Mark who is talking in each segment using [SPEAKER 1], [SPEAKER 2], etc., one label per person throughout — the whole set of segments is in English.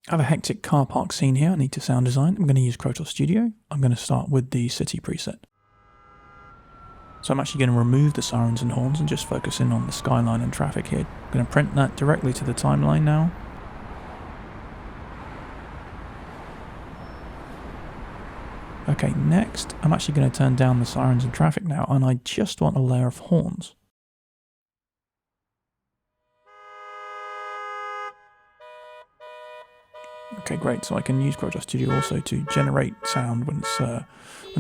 [SPEAKER 1] I have a hectic car park scene here. I need to sound design. I'm going to use Krotos Studio. I'm going to start with the city preset. So I'm actually going to remove the sirens and horns and just focus in on the skyline and traffic here. I'm going to print that directly to the timeline now. Okay, next I'm actually going to turn down the sirens and traffic now, and I just want a layer of horns. Okay, great. So I can use Krotos Studio also to generate sound when the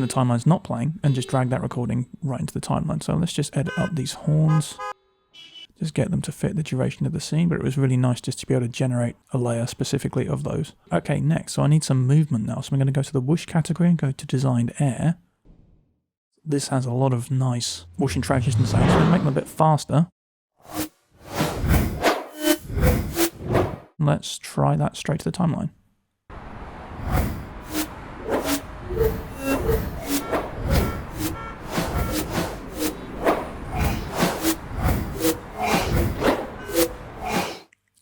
[SPEAKER 1] timeline's not playing, and just drag that recording right into the timeline. So let's just edit up these horns, just get them to fit the duration of the scene. But it was really nice just to be able to generate a layer specifically of those. Okay, next, so I need some movement now. So I'm going to go to the Whoosh category and go to Designed Air. This has a lot of nice whooshing transition sounds. So I'm going to make them a bit faster. Let's try that straight to the timeline.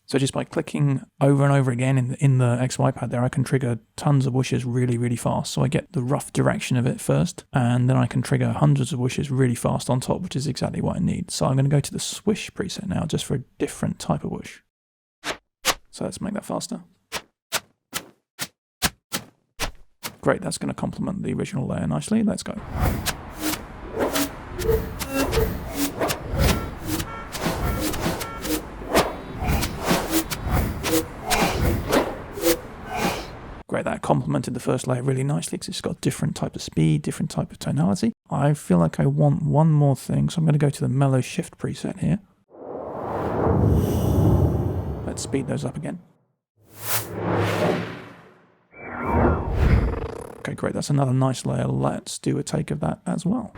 [SPEAKER 1] So just by clicking over and over again in the XY pad there, I can trigger tons of whooshes really, really fast. So I get the rough direction of it first, and then I can trigger hundreds of whooshes really fast on top, which is exactly what I need. So I'm going to go to the Swish preset now, just for a different type of whoosh. So let's make that faster. Great, that's going to complement the original layer nicely. Let's go. Great, that complemented the first layer really nicely because it's got different type of speed, different type of tonality. I feel like I want one more thing, so I'm going to go to the Mellow Shift preset here. Let's speed those up again. Okay, great, that's another nice layer. Let's do a take of that as well.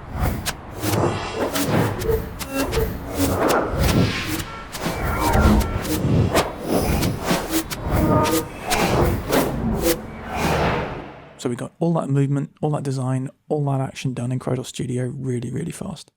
[SPEAKER 1] So we got all that movement, all that design, all that action done in Krotos Studio really, really fast.